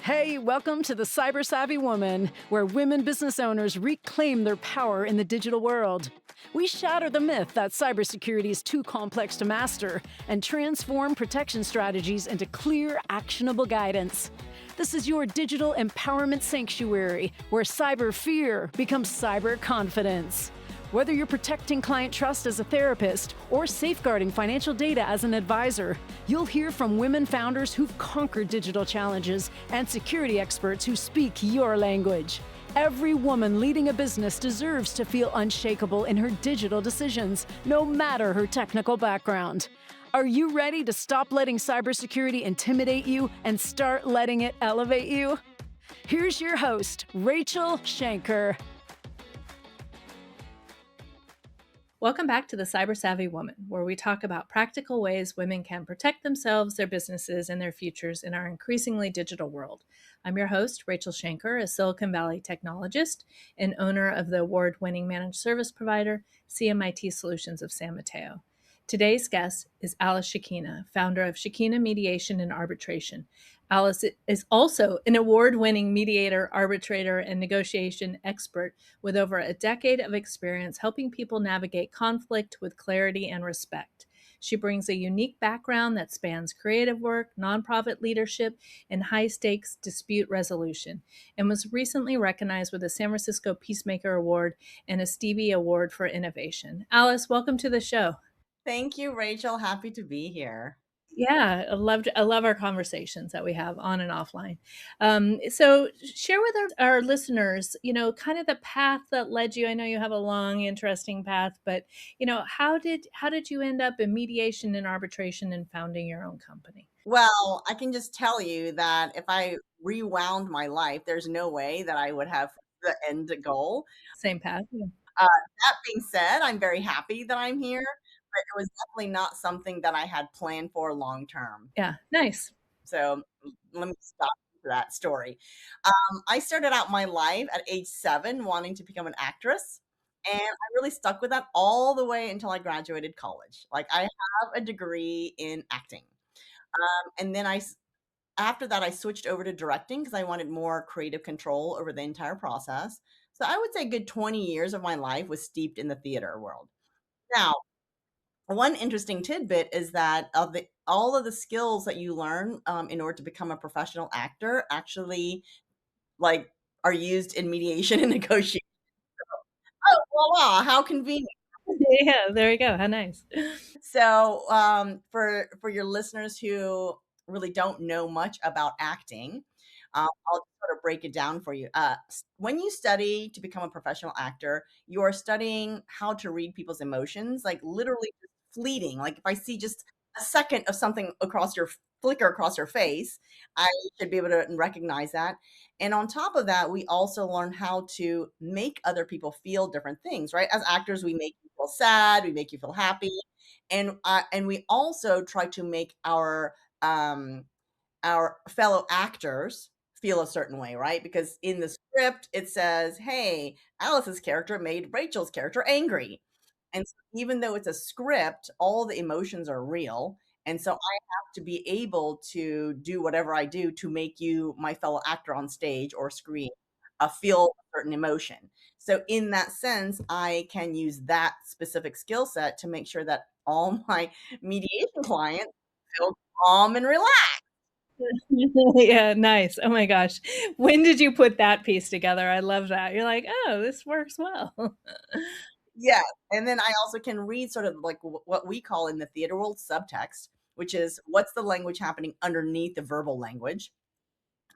Hey, welcome to the Cyber Savvy Woman, where women business owners reclaim their power in the digital world. We shatter the myth that cybersecurity is too complex to master and transform protection strategies into clear, actionable guidance. This is your digital empowerment sanctuary, where cyber fear becomes cyber confidence. Whether you're protecting client trust as a therapist or safeguarding financial data as an advisor, you'll hear from women founders who've conquered digital challenges and security experts who speak your language. Every woman leading a business deserves to feel unshakable in her digital decisions, no matter her technical background. Are you ready to stop letting cybersecurity intimidate you and start letting it elevate you? Here's your host, Rachele Schainker. Welcome back to the Cyber Savvy Woman, where we talk about practical ways women can protect themselves, their businesses, and their futures in our increasingly digital world. I'm your host, Rachele Schainker, a Silicon Valley technologist and owner of the award-winning managed service provider, CMIT Solutions of San Mateo. Today's guest is Alice Shikina, founder of Shikina Mediation and Arbitration. Alice is also an award-winning mediator, arbitrator, and negotiation expert with over a decade of experience helping people navigate conflict with clarity and respect. She brings a unique background that spans creative work, nonprofit leadership, and high-stakes dispute resolution, and was recently recognized with a San Francisco Peacemaker Award and a Stevie Award for Innovation. Alice, welcome to the show. Thank you, Rachel. Happy to be here. Yeah, I love our conversations that we have on and offline. So share with our listeners, kind of the path that led you. I know you have a long, interesting path, but how did you end up in mediation and arbitration and founding your own company? Well, I can just tell you that if I rewound my life, there's no way that I would have the end goal. Same path. Yeah. That being said, I'm very happy that I'm here, but it was definitely not something that I had planned for long term. Yeah, nice. So let me stop that story. I started out my life at age 7 wanting to become an actress. And I really stuck with that all the way until I graduated college. Like, I have a degree in acting. And then after that, I switched over to directing because I wanted more creative control over the entire process. So I would say a good 20 years of my life was steeped in the theater world. Now, one interesting tidbit is that all of the skills that you learn in order to become a professional actor actually like are used in mediation and negotiation. Oh, voila! How convenient. Yeah, there you go. How nice. So, for your listeners who really don't know much about acting, I'll sort of break it down for you. When you study to become a professional actor, you are studying how to read people's emotions, like literally just fleeting. Like if I see just a second of something flicker across your face, I should be able to recognize that. And on top of that, we also learn how to make other people feel different things, right? As actors, we make you feel sad, we make you feel happy, and we also try to make our fellow actors feel a certain way, right? Because in the script, it says, hey, Alice's character made Rachel's character angry. And so even though it's a script, all the emotions are real. And so I have to be able to do whatever I do to make you, my fellow actor on stage or screen, feel a certain emotion. So in that sense, I can use that specific skill set to make sure that all my mediation clients feel calm and relaxed. Yeah, nice. Oh my gosh. When did you put that piece together? I love that. You're like, oh, this works well. Yeah, and then I also can read sort of like what we call in the theater world subtext, which is what's the language happening underneath the verbal language.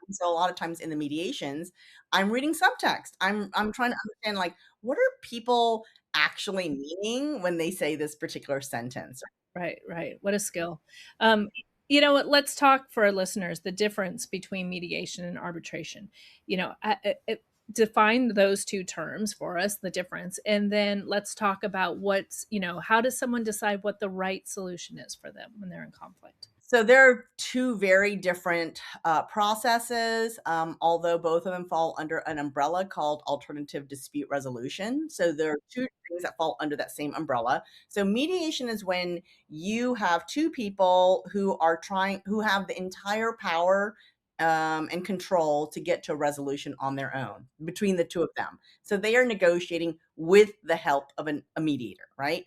And so a lot of times in the mediations, I'm reading subtext. I'm trying to understand like what are people actually meaning when they say this particular sentence. Right. What a skill. You know what? Let's talk for our listeners the difference between mediation and arbitration. Define those two terms for us, the difference, and then let's talk about how does someone decide what the right solution is for them when they're in conflict? So there are two very different processes, although both of them fall under an umbrella called alternative dispute resolution. So there are two things that fall under that same umbrella. So mediation is when you have two people who have the entire power and control to get to a resolution on their own between the two of them. So they are negotiating with the help of a mediator, right?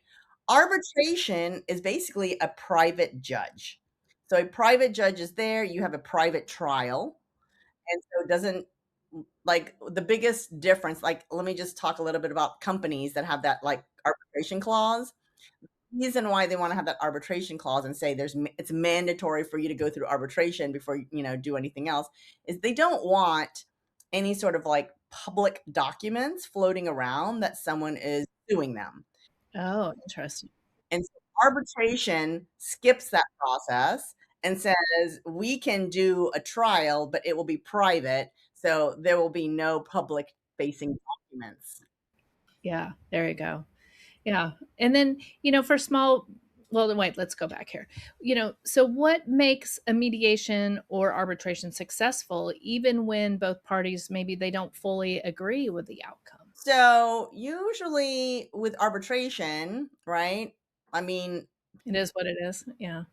Arbitration is basically a private judge. So a private judge is there, you have a private trial. And so it doesn't, like, the biggest difference, like, let me just talk a little bit about companies that have that, like, arbitration clause. Reason why they want to have that arbitration clause and say it's mandatory for you to go through arbitration before you do anything else is they don't want any sort of like public documents floating around that someone is suing them. Oh, interesting. And so arbitration skips that process and says we can do a trial, but it will be private, so there will be no public facing documents. Yeah, there you go. Yeah. And then, for small, well, then wait, let's go back here. So what makes a mediation or arbitration successful, even when both parties maybe they don't fully agree with the outcome? So usually with arbitration, right? I mean, It is what it is. Yeah.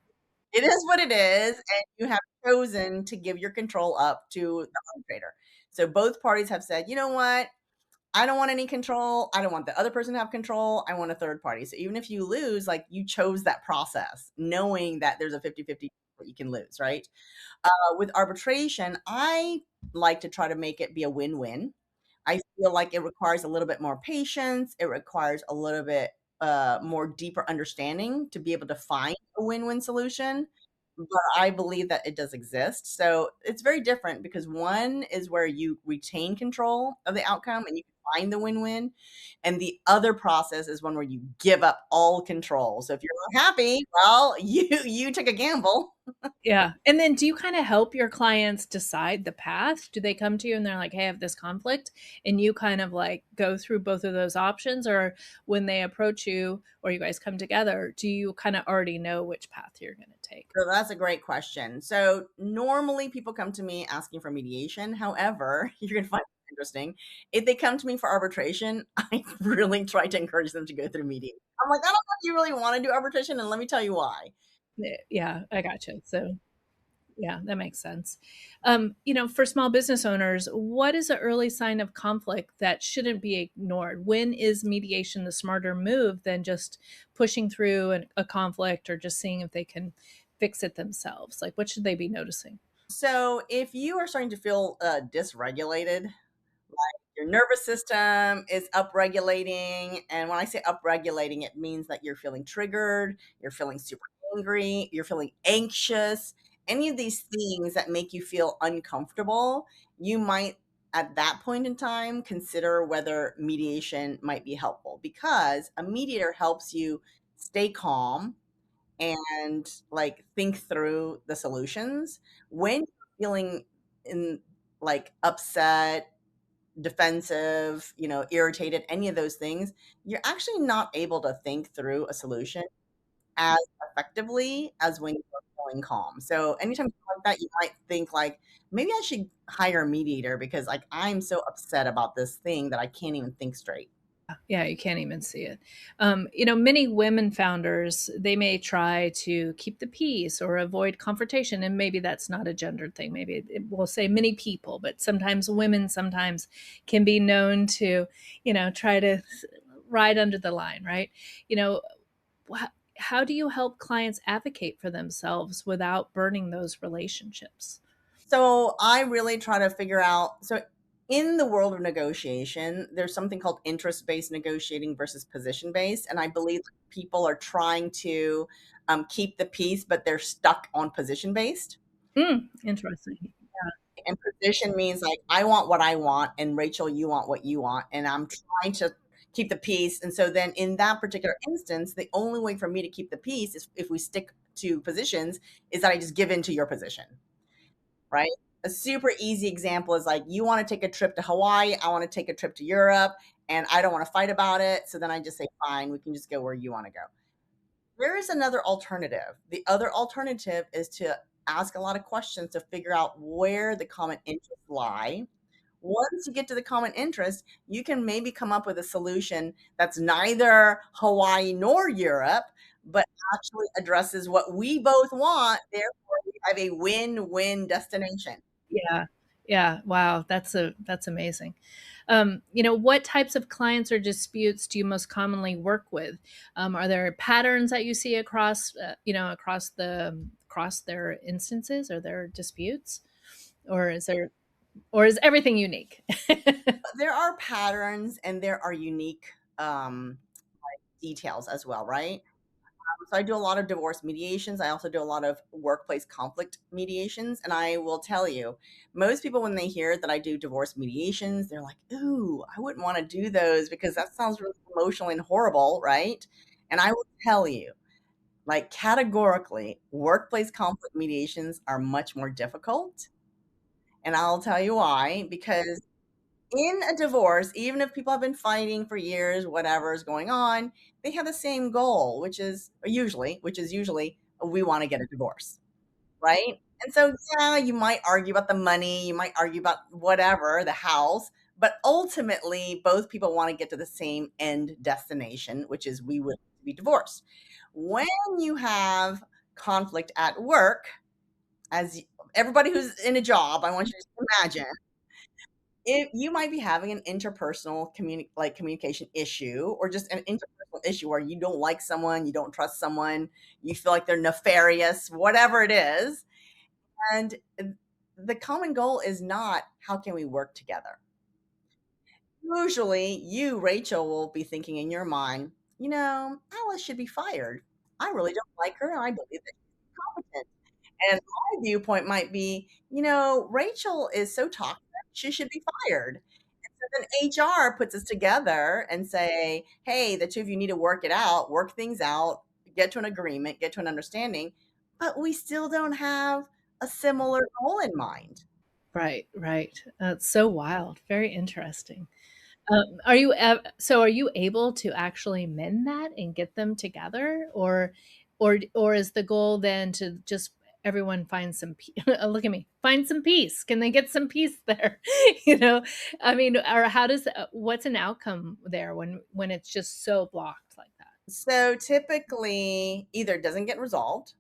it is what it is, and you have chosen to give your control up to the arbitrator. So both parties have said, you know what? I don't want any control. I don't want the other person to have control. I want a third party. So even if you lose, like, you chose that process, knowing that there's a 50-50 that you can lose, right? With arbitration, I like to try to make it be a win-win. I feel like it requires a little bit more patience. It requires a little bit more deeper understanding to be able to find a win-win solution. But I believe that it does exist. So it's very different because one is where you retain control of the outcome and you can find the win-win. And the other process is one where you give up all control. So if you're not happy, well, you took a gamble. Yeah. And then do you kind of help your clients decide the path? Do they come to you and they're like, hey, I have this conflict? And you kind of like go through both of those options? Or when they approach you or you guys come together, do you kind of already know which path you're going to take? So that's a great question. So normally people come to me asking for mediation. However, you're going to find it interesting. If they come to me for arbitration, I really try to encourage them to go through mediation. I'm like, I don't know if you really want to do arbitration, and let me tell you why. Yeah, I gotcha. So yeah, that makes sense. For small business owners, what is an early sign of conflict that shouldn't be ignored? When is mediation the smarter move than just pushing through a conflict or just seeing if they can fix it themselves? Like, what should they be noticing? So if you are starting to feel dysregulated, your nervous system is upregulating. And when I say upregulating, it means that you're feeling triggered, you're feeling super angry, you're feeling anxious. Any of these things that make you feel uncomfortable, you might, at that point in time, consider whether mediation might be helpful, because a mediator helps you stay calm and like think through the solutions when you're feeling in like upset, defensive, irritated, any of those things, you're actually not able to think through a solution as effectively as when you're feeling calm. So anytime you feel like that, you might think like, maybe I should hire a mediator because like I'm so upset about this thing that I can't even think straight. Yeah, you can't even see it. Many women founders, they may try to keep the peace or avoid confrontation. And maybe that's not a gendered thing. Maybe it will say many people, but sometimes women sometimes can be known to, try to ride under the line, right? You know, how do you help clients advocate for themselves without burning those relationships? So I really try to figure out, so in the world of negotiation, there's something called interest-based negotiating versus position-based. And I believe people are trying to keep the peace, but they're stuck on position-based. Interesting. And position means like, I want what I want, and Rachel, you want what you want. And I'm trying to keep the peace. And so then in that particular instance, the only way for me to keep the peace is if we stick to positions, is that I just give in to your position, right? A super easy example is like, you want to take a trip to Hawaii, I want to take a trip to Europe, and I don't want to fight about it. So then I just say, fine, we can just go where you want to go. There is another alternative. The other alternative is to ask a lot of questions to figure out where the common interests lie. Once you get to the common interest, you can maybe come up with a solution that's neither Hawaii nor Europe, but actually addresses what we both want. Therefore, we have a win-win destination. Yeah. Yeah. Wow. That's amazing. What types of clients or disputes do you most commonly work with? Are there patterns that you see across, across their instances or their disputes, or is everything unique? There are patterns and there are unique details as well, right? So I do a lot of divorce mediations. I also do a lot of workplace conflict mediations. And I will tell you, most people, when they hear that I do divorce mediations, they're like, ooh, I wouldn't want to do those because that sounds really emotional and horrible, right? And I will tell you, like, categorically, workplace conflict mediations are much more difficult. And I'll tell you why, because in a divorce, even if people have been fighting for years, whatever is going on, they have the same goal, which is usually we want to get a divorce, right? And so, yeah, you might argue about the money, you might argue about whatever, the house, but ultimately, both people want to get to the same end destination, which is we would be divorced. When you have conflict at work, as everybody who's in a job, I want you to imagine if you might be having an interpersonal communication issue or just an interpersonal issue where you don't like someone, you don't trust someone, you feel like they're nefarious, whatever it is. And the common goal is not how can we work together. Usually, you, Rachel, will be thinking in your mind, Alice should be fired. I really don't like her, and I believe that she's competent. And my viewpoint might be, Rachel is so toxic, she should be fired. Then HR puts us together and say, "Hey, the two of you need to work it out, work things out, get to an agreement, get to an understanding." But we still don't have a similar goal in mind. Right, right. That's so wild. Very interesting. Are you able to actually mend that and get them together, or is the goal then to just everyone find some look at me, find some peace? Can they get some peace there? you know, I mean, or how does what's an outcome there when it's just so blocked like that? So typically, either it doesn't get resolved,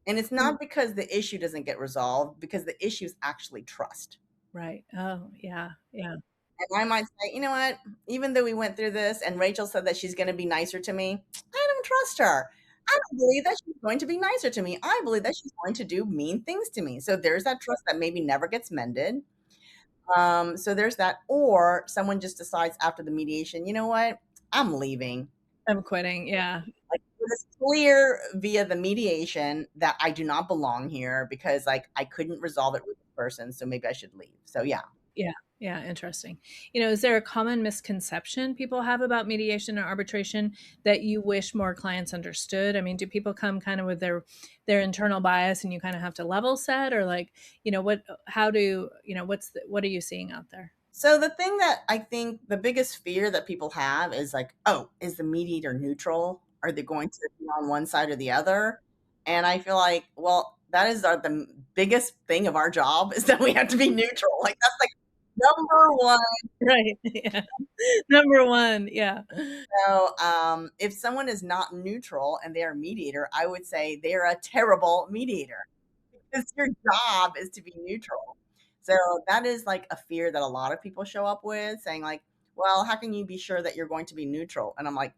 and it's not because the issue doesn't get resolved, because the issue is actually trust. Right. Oh, yeah, yeah. And I might say, you know what? Even though we went through this and Rachel said that she's going to be nicer to me, I don't trust her. I don't believe that she's going to be nicer to me. I believe that she's going to do mean things to me. So there's that trust that maybe never gets mended. So there's that. Or someone just decides after the mediation, you know what? I'm leaving. I'm quitting. Yeah. Like it is clear via the mediation that I do not belong here because like I couldn't resolve it with the person. So maybe I should leave. So yeah. Yeah, yeah, interesting. Is there a common misconception people have about mediation or arbitration that you wish more clients understood? I mean, do people come kind of with their internal bias and you kind of have to level set, or like, what how do, what are you seeing out there? So the thing that I think the biggest fear that people have is like, oh, is the mediator neutral? Are they going to be on one side or the other? And I feel like, well, that is the biggest thing of our job is that we have to be neutral. Like that's like number one. Right. Yeah. Number 1. Yeah. So if someone is not neutral and they are a mediator, I would say they're a terrible mediator because your job is to be neutral. So that is like a fear that a lot of people show up with saying like, well, how can you be sure that you're going to be neutral? And I'm like,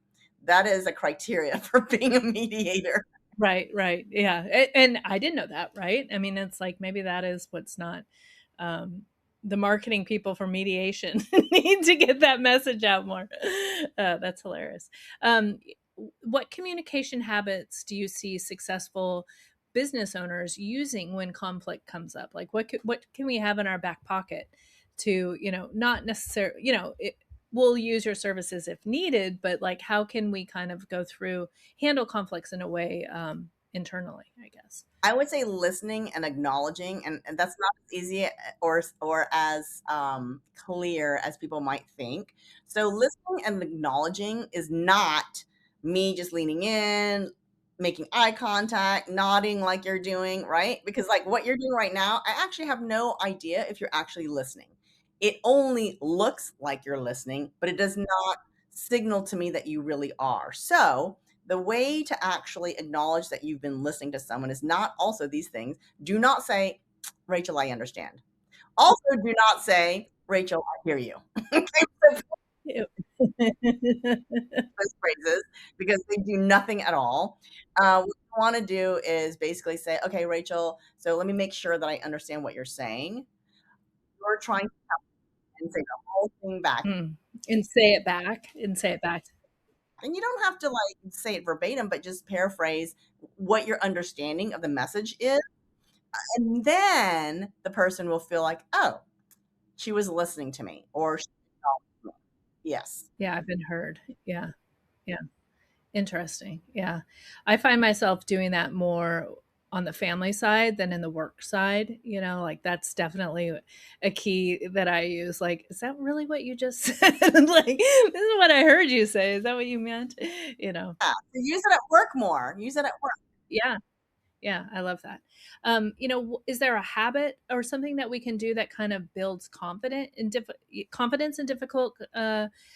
that is a criteria for being a mediator. Right, right. Yeah. And I didn't know that, right? I mean, it's like maybe that is what's not um the marketing people for mediation need to get that message out more. That's hilarious. Um what communication habits do you see successful business owners using when conflict comes up? Like what can we have in our back pocket to, not necessarily, we'll use your services if needed, but like how can we kind of go through handle conflicts in a way internally, I guess. I would say listening and acknowledging, and that's not as easy or as clear as people might think. So listening and acknowledging is not me just leaning in, making eye contact, nodding like you're doing, right? Because like what you're doing right now, I actually have no idea if you're actually listening. It only looks like you're listening, but it does not signal to me that you really are. So the way to actually acknowledge that you've been listening to someone is not also these things. Do not say, Rachel, I understand. Also, do not say, Rachel, I hear you. Ew. Those phrases because they do nothing at all. What you want to do is basically say, okay, Rachel, so let me make sure that I understand what you're saying. You're trying to and say the whole thing back. Mm. And say it back and say it back. And you don't have to like say it verbatim, but just paraphrase what your understanding of the message is. And then the person will feel like, oh, she was listening to me, or yes. Yeah, I've been heard. Yeah. Yeah. Interesting. Yeah. I find myself doing that more on the family side than in the work side. Like that's definitely a key that I use. Like, is that really what you just said? Like, this is what I heard you say. Is that what you meant? You know, Yeah. So use it at work more. Use it at work. yeah. Yeah, I love that. Is there a habit or something that we can do that kind of builds confidence in difficult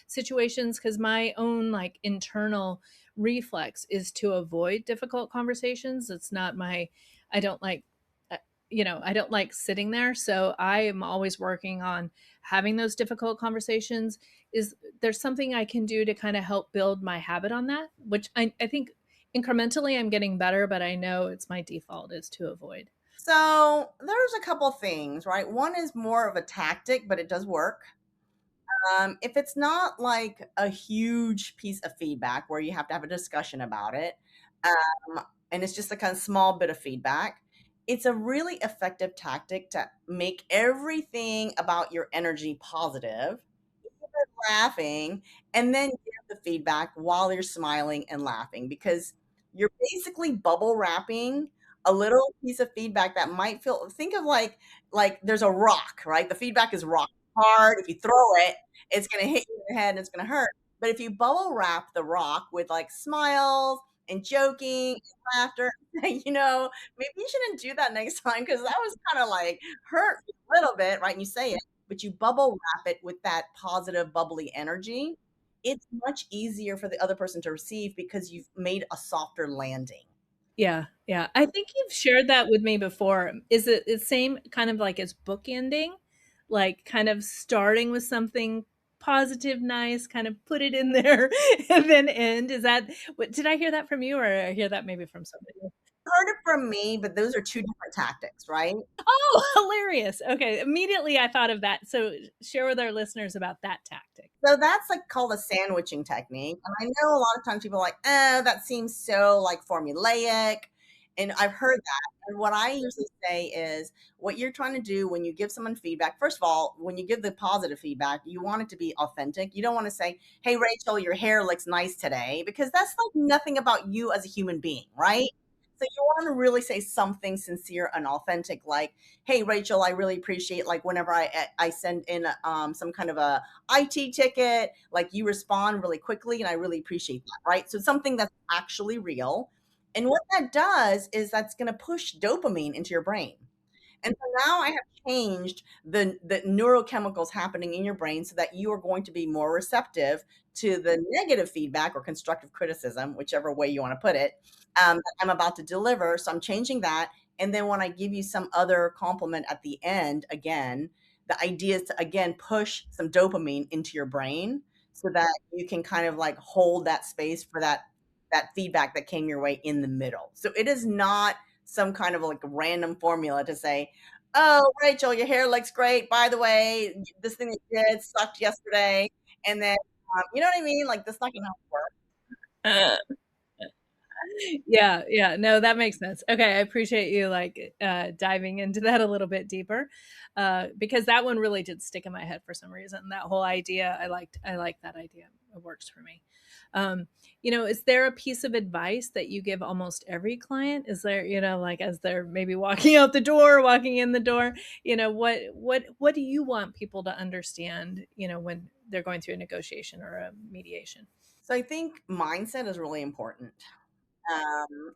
situations? Because my own like internal reflex is to avoid difficult conversations. It's not my. I don't like. I don't like sitting there, so I am always working on having those difficult conversations. Is there something I can do to kind of help build my habit on that? Which I think incrementally I'm getting better, but I know it's my default is to avoid. So there's a couple things, right? One is more of a tactic, but it does work. If it's not like a huge piece of feedback where you have to have a discussion about it, and it's just a kind of small bit of feedback, it's a really effective tactic to make everything about your energy positive, laughing, and then give the feedback while you're smiling and laughing because you're basically bubble wrapping a little piece of feedback that might feel think of like there's a rock, right? The feedback is rock hard. If you throw it, it's gonna hit you in the head and it's gonna hurt. But if you bubble wrap the rock with like smiles and joking and laughter, maybe you shouldn't do that next time because that was kind of like hurt a little bit, right? And you say it, but you bubble wrap it with that positive, bubbly energy, it's much easier for the other person to receive because you've made a softer landing. Yeah, yeah. I think you've shared that with me before. Is it the same kind of like as bookending? Like kind of starting with something positive, nice, kind of put it in there and then end. Is that what did I hear that from you or I hear that maybe from somebody else? Heard it from me, but those are two different tactics, right? Oh, hilarious. Okay, immediately I thought of that. So share with our listeners about that tactic. So that's like called a sandwiching technique. And I know a lot of times people are like, oh, that seems so like formulaic. And I've heard that. And what I usually say is what you're trying to do when you give someone feedback, first of all, when you give the positive feedback, you want it to be authentic. You don't want to say, hey, Rachel, your hair looks nice today, because that's like nothing about you as a human being, right? So you want to really say something sincere and authentic, like, "Hey, Rachel, I really appreciate like whenever I send in some kind of a IT ticket, like you respond really quickly, and I really appreciate that." Right? So something that's actually real, and what that does is that's going to push dopamine into your brain. And so now I have changed the neurochemicals happening in your brain so that you are going to be more receptive to the negative feedback or constructive criticism, whichever way you want to put it, that I'm about to deliver. So I'm changing that. And then when I give you some other compliment at the end, again, the idea is to again push some dopamine into your brain so that you can kind of like hold that space for that feedback that came your way in the middle. So it is not some kind of like random formula to say, "Oh, Rachel, your hair looks great. By the way, this thing that you did sucked yesterday." And then, you know what I mean? Like, that's not gonna work. Yeah, yeah. No, that makes sense. Okay, I appreciate you like diving into that a little bit deeper. Because that one really did stick in my head for some reason. That whole idea, I like that idea. It works for me. Is there a piece of advice that you give almost every client? Is there, like as they're maybe walking out the door, walking in the door, what do you want people to understand, when they're going through a negotiation or a mediation? So I think mindset is really important.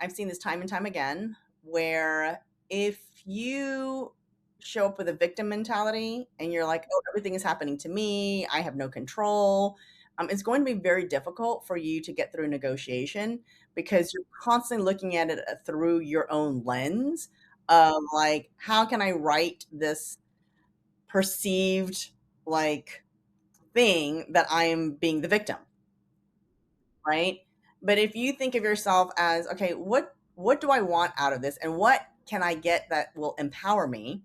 I've seen this time and time again where if you show up with a victim mentality and you're like, oh, everything is happening to me, I have no control, it's going to be very difficult for you to get through negotiation because you're constantly looking at it through your own lens of like, how can I right this perceived like thing that I am being the victim, right? But if you think of yourself as, okay, what do I want out of this and what can I get that will empower me?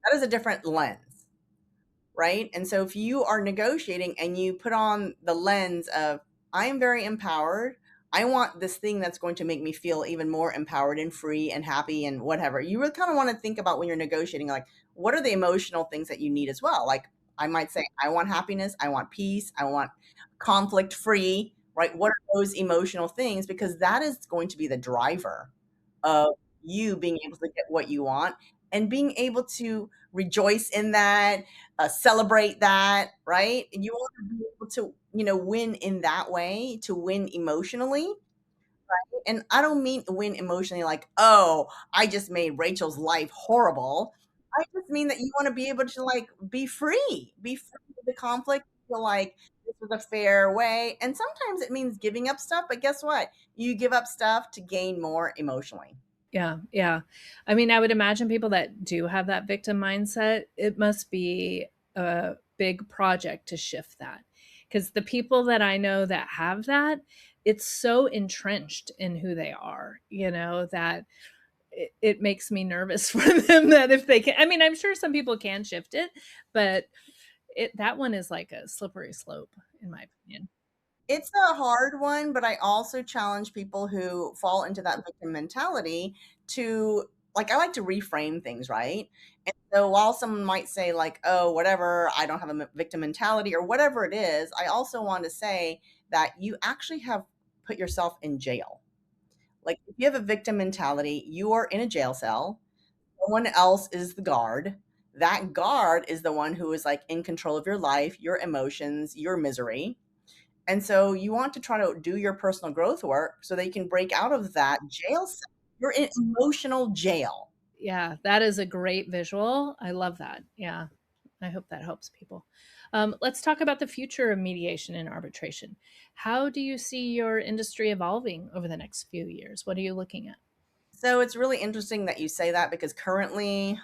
That is a different lens, right? And so if you are negotiating and you put on the lens of, I am very empowered, I want this thing that's going to make me feel even more empowered and free and happy and whatever. You really kind of want to think about when you're negotiating, like, what are the emotional things that you need as well? Like, I might say, I want happiness, I want peace, I want conflict free, right? What are those emotional things? Because that is going to be the driver of you being able to get what you want and being able to rejoice in that, celebrate that, right? And you want to be able to, win in that way, to win emotionally. And I don't mean win emotionally like, oh, I just made Rachel's life horrible. I just mean that you want to be able to like be free of the conflict, feel like this was a fair way. And sometimes it means giving up stuff, but guess what? You give up stuff to gain more emotionally. Yeah, yeah. I mean, I would imagine people that do have that victim mindset, it must be a big project to shift that. Because the people that I know that have that, it's so entrenched in who they are, that it makes me nervous for them that if they can. I mean, I'm sure some people can shift it, but that one is like a slippery slope, in my opinion. It's a hard one, but I also challenge people who fall into that victim mentality to, like, I like to reframe things, right? And so while someone might say, like, oh, whatever, I don't have a victim mentality or whatever it is, I also want to say that you actually have put yourself in jail. Like, if you have a victim mentality, you are in a jail cell, someone else is the guard. That guard is the one who is like in control of your life, your emotions, your misery. And so you want to try to do your personal growth work so that you can break out of that jail cell. You're in emotional jail. Yeah, that is a great visual. I love that. Yeah. I hope that helps people. Let's talk about the future of mediation and arbitration. How do you see your industry evolving over the next few years? What are you looking at? So it's really interesting that you say that because currently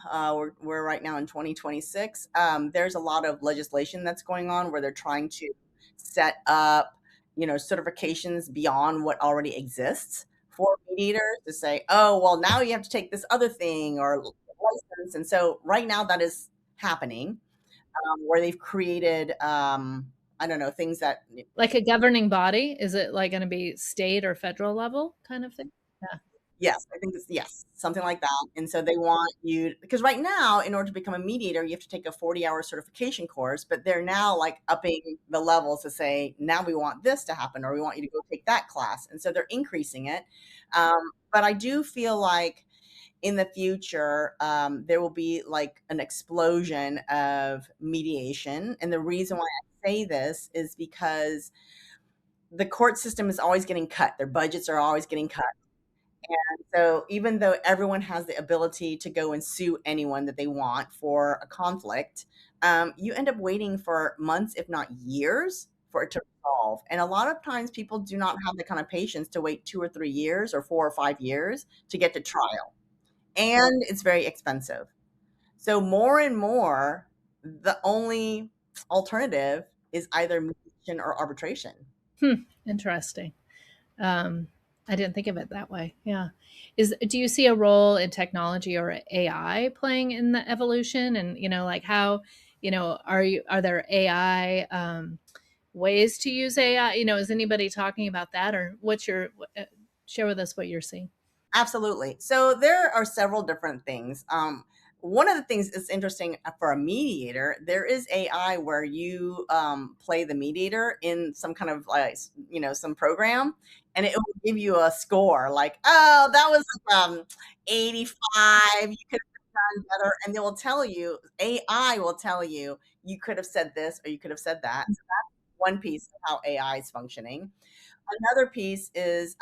we're right now in 2026. There's a lot of legislation that's going on where they're trying to set up, certifications beyond what already exists for mediators to say, oh, well, now you have to take this other thing or license. And so right now that is happening where they've created, I don't know, things that. Like a governing body? Is it like going to be state or federal level kind of thing? Yeah. Yes, I think it's yes, something like that. And so they want you because right now, in order to become a mediator, you have to take a 40-hour certification course, but they're now like upping the levels to say, now we want this to happen, or we want you to go take that class. And so they're increasing it. But I do feel like in the future, there will be like an explosion of mediation. And the reason why I say this is because the court system is always getting cut. Their budgets are always getting cut. So even though everyone has the ability to go and sue anyone that they want for a conflict, you end up waiting for months, if not years, for it to resolve. And a lot of times people do not have the kind of patience to wait 2 or 3 years or 4 or 5 years to get to trial. And it's very expensive. So more and more, the only alternative is either mediation or arbitration. Interesting. Um, I didn't think of it that way. Yeah. Do you see a role in technology or AI playing in the evolution? And like how, are there AI ways to use AI? Is anybody talking about that, or share with us what you're seeing? Absolutely. So there are several different things. One of the things that's interesting for a mediator, there is AI where you play the mediator in some kind of like, some program, and it will give you a score like, oh, that was 85. You could have done better. And they will tell you, AI will tell you, you could have said this or you could have said that. So that's one piece of how AI is functioning. Another piece is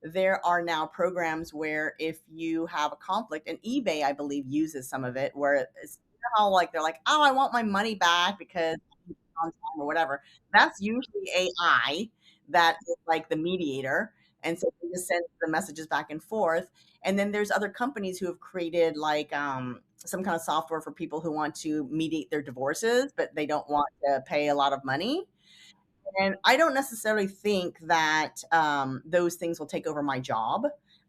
there are now programs where if you have a conflict, and eBay, I believe, uses some of it, where it's how like they're like, oh, I want my money back because on time or whatever. That's usually AI that is like the mediator. And so they just send the messages back and forth. And then there's other companies who have created like some kind of software for people who want to mediate their divorces, but they don't want to pay a lot of money. And I don't necessarily think that those things will take over my job.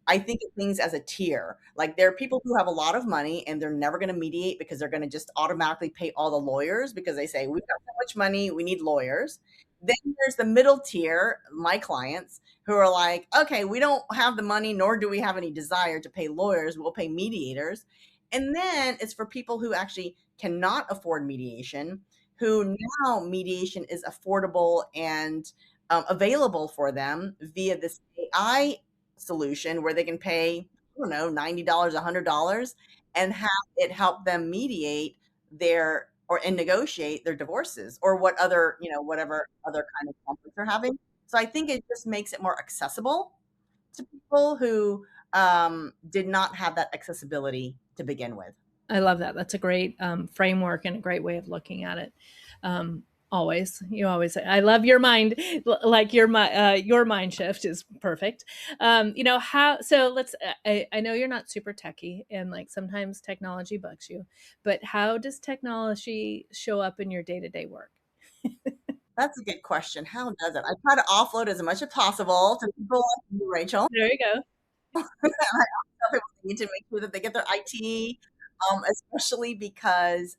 I think of things as a tier. Like there are people who have a lot of money and they're never going to mediate because they're going to just automatically pay all the lawyers because they say, we've got so much money, we need lawyers. Then there's the middle tier, my clients, who are like, okay, we don't have the money, nor do we have any desire to pay lawyers. We'll pay mediators. And then it's for people who actually cannot afford mediation, who now mediation is affordable and available for them via this AI solution where they can pay, I don't know, $90, $100 and have it help them mediate their or and negotiate their divorces or what other, whatever other kind of conflicts they're having. So I think it just makes it more accessible to people who did not have that accessibility to begin with. I love that. That's a great framework and a great way of looking at it. Always, you always say, I love your mind. Like your mind shift is perfect. How? So let's. I know you're not super techie, and like sometimes technology bugs you, but how does technology show up in your day to day work? That's a good question. How does it? I try to offload as much as possible to people like you, Rachel. There you go. I tell people they need to make sure that they get their IT, especially because,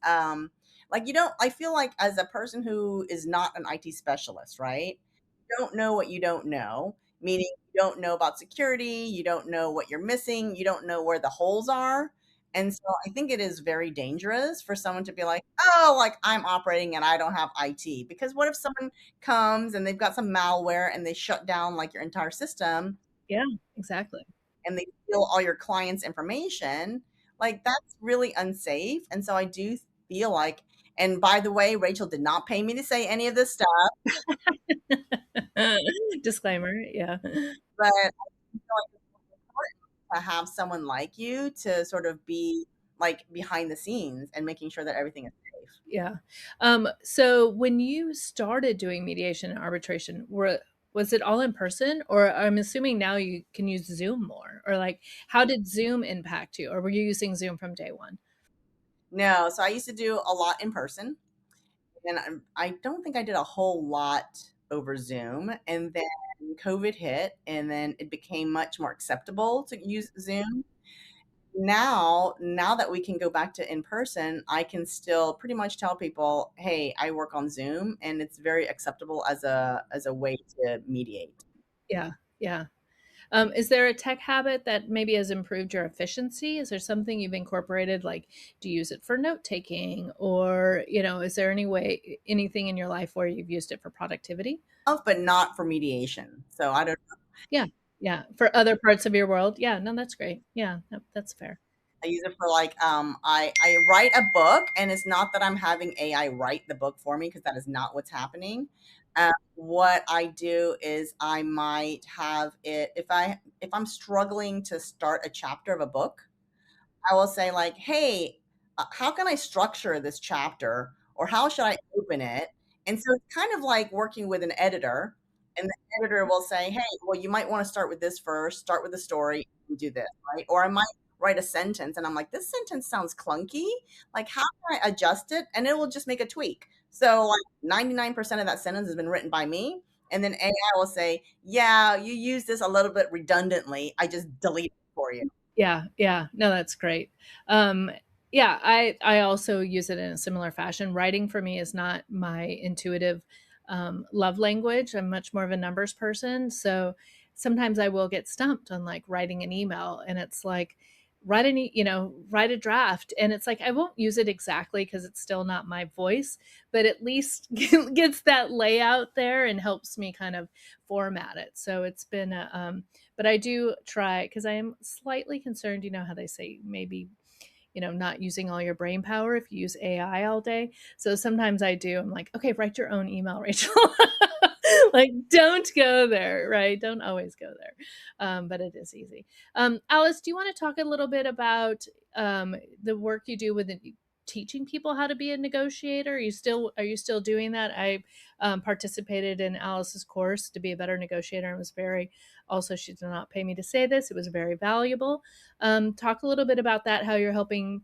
like, I feel like as a person who is not an IT specialist, right? You don't know what you don't know, meaning you don't know about security, you don't know what you're missing, you don't know where the holes are. And so I think it is very dangerous for someone to be like, oh, like I'm operating and I don't have IT. Because what if someone comes and they've got some malware and they shut down like your entire system Yeah, exactly. and they steal all your clients' information? Like that's really unsafe. And so I do feel like, and by the way, Rachel did not pay me to say any of this stuff, Disclaimer. Yeah. but I feel like it's important to have someone like you to sort of be like behind the scenes and making sure that everything is safe. Yeah. So when you started doing mediation and arbitration, was it all in person, or I'm assuming now you can use Zoom more, or like how did Zoom impact you, or were you using Zoom from day one? No, so I used to do a lot in person, and I don't think I did a whole lot over Zoom. And then COVID hit, and then it became much more acceptable to use Zoom. Now that we can go back to in person, I can still pretty much tell people, "Hey, I work on Zoom," and it's very acceptable as a way to mediate. Yeah. Yeah. Is there a tech habit that maybe has improved your efficiency? Is there something you've incorporated? Like, do you use it for note taking, or is there anything in your life where you've used it for productivity? But not for mediation. So I don't Yeah, yeah. For other parts of your world, yeah. No, that's great. Yeah, no, that's fair. I use it for like I write a book, and it's not that I'm having AI write the book for me because that is not what's happening. What I do is I might have it if I'm struggling to start a chapter of a book, I will say like, "Hey, how can I structure this chapter, or how should I open it?" And so it's kind of like working with an editor, and the editor will say, "Hey, well, you might want to start with this first. Start with the story and do this, right?" Or I might write a sentence, and I'm like, "This sentence sounds clunky. Like, how can I adjust it?" And it will just make a tweak. So like 99% of that sentence has been written by me, and then AI will say, "Yeah, you use this a little bit redundantly. I just delete it for you." Yeah, yeah. No, that's great. Um, yeah, I also use it in a similar fashion. Writing for me is not my intuitive love language. I'm much more of a numbers person, so sometimes I will get stumped on like writing an email, and it's like write a draft, and it's like I won't use it exactly because it's still not my voice, but at least gets that layout there and helps me kind of format it. So it's been but I do try because I am slightly concerned. You know how they say maybe not using all your brain power if you use AI all day. So sometimes I do. I'm like, okay, write your own email, Rachel. Like, don't go there, right? Don't always go there. But it is easy. Alice, do you want to talk a little bit about the work you do with teaching people how to be a negotiator? Are you still doing that? I participated in Alice's course to be a better negotiator, and was very also, she did not pay me to say this. It was very valuable. Talk a little bit about that, how you're helping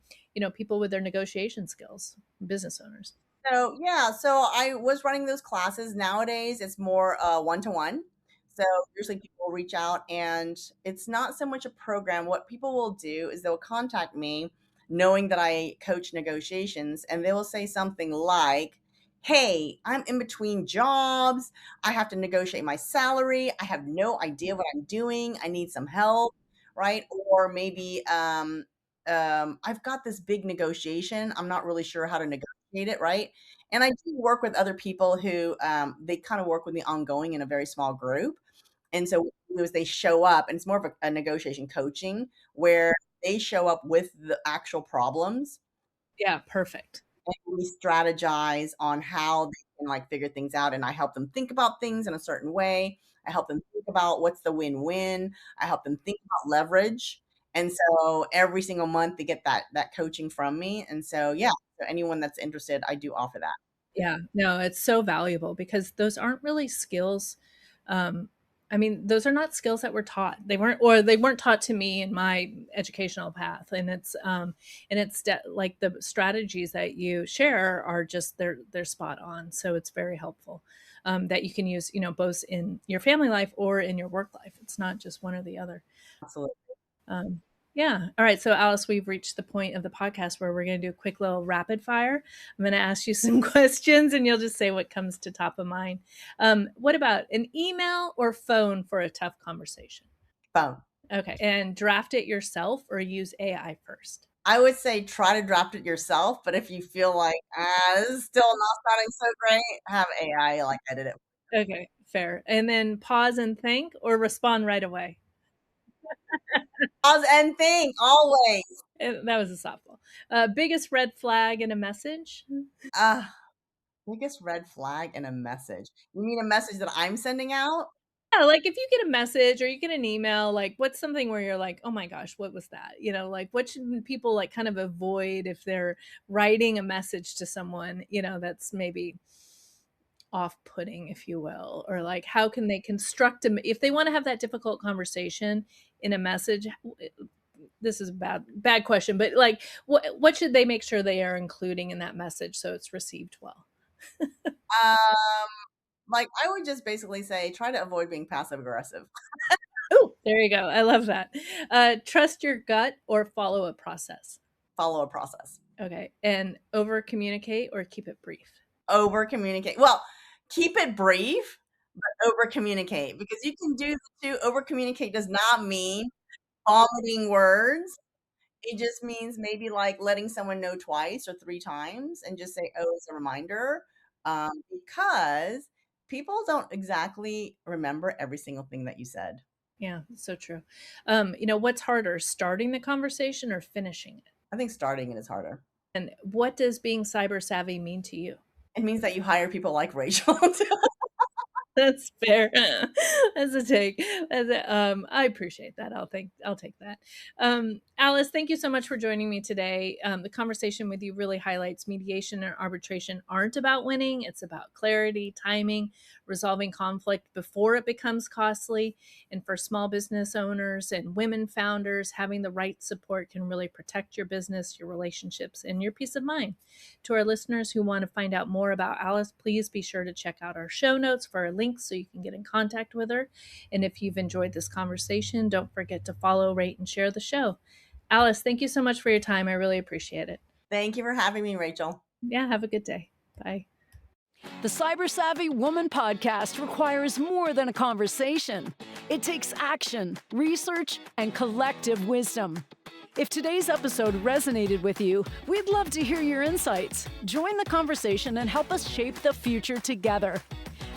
people with their negotiation skills, business owners? So yeah, so I was running those classes. Nowadays, it's more one-to-one. So usually people reach out, and it's not so much a program. What people will do is they'll contact me, knowing that I coach negotiations, and they will say something like, "Hey, I'm in between jobs. I have to negotiate my salary. I have no idea what I'm doing. I need some help." Right? Or maybe I've got this big negotiation. I'm not really sure how to negotiate it, right? And I do work with other people who, they kind of work with me ongoing in a very small group. And so what they do is they show up, and it's more of a negotiation coaching where they show up with the actual problems, Yeah, perfect. and we strategize on how they can like figure things out. And I help them think about things in a certain way. I help them think about what's the win-win. I help them think about leverage. And so every single month they get that coaching from me. And so yeah, so anyone that's interested, I do offer that. Yeah, no, it's so valuable because those aren't really skills. I mean, those are not skills that were taught. They weren't taught to me in my educational path. Like the strategies that you share are just they're spot on. So it's very helpful that you can use, both in your family life or in your work life. It's not just one or the other. Absolutely. Um, yeah. All right. So, Alice, we've reached the point of the podcast where we're going to do a quick little rapid fire. I'm going to ask you some questions and you'll just say what comes to top of mind. What about an email or phone for a tough conversation? Phone. Okay. And draft it yourself or use AI first? I would say try to draft it yourself, but if you feel like, this is still not sounding so great, have AI like edit it. Okay. Fair. And then pause and think or respond right away? Pause and think always. That was a softball. Biggest red flag in a message? Biggest red flag in a message. You mean a message that I'm sending out? Yeah, like if you get a message or you get an email, like what's something where you're like, oh my gosh, what was that? Like what should people like kind of avoid if they're writing a message to someone, that's maybe off-putting, if you will, or like how can they construct them if they want to have that difficult conversation in a message? This is a bad question, but like what should they make sure they are including in that message so it's received well? Um, like I would just basically say, try to avoid being passive aggressive. Oh, there you go. I love that. Trust your gut or follow a process. Follow a process. Okay. And over communicate or keep it brief? Over communicate. Well, keep it brief, but over communicate, because you can do the two. Over communicate does not mean vomiting words. It just means maybe like letting someone know twice or 3 times and just say, "Oh, as a reminder," because people don't exactly remember every single thing that you said. Yeah, so true. What's harder, starting the conversation or finishing it? I think starting it is harder. And what does being cyber savvy mean to you? It means that you hire people like Rachel. That's fair. That's a take. I appreciate that. I'll take that. Alice, thank you so much for joining me today. The conversation with you really highlights mediation and arbitration aren't about winning. It's about clarity, timing, resolving conflict before it becomes costly. And for small business owners and women founders, having the right support can really protect your business, your relationships, and your peace of mind. To our listeners who want to find out more about Alice, please be sure to check out our show notes for our links so you can get in contact with her. And if you've enjoyed this conversation, don't forget to follow, rate, and share the show. Alice, thank you so much for your time. I really appreciate it. Thank you for having me, Rachel. Yeah, have a good day. Bye. The Cyber Savvy Woman podcast requires more than a conversation. It takes action, research, and collective wisdom. If today's episode resonated with you, we'd love to hear your insights. Join the conversation and help us shape the future together.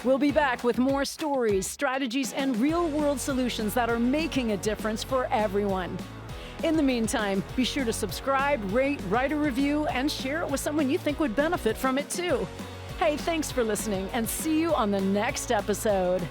We'll be back with more stories, strategies, and real-world solutions that are making a difference for everyone. In the meantime, be sure to subscribe, rate, write a review, and share it with someone you think would benefit from it too. Hey, thanks for listening, and see you on the next episode.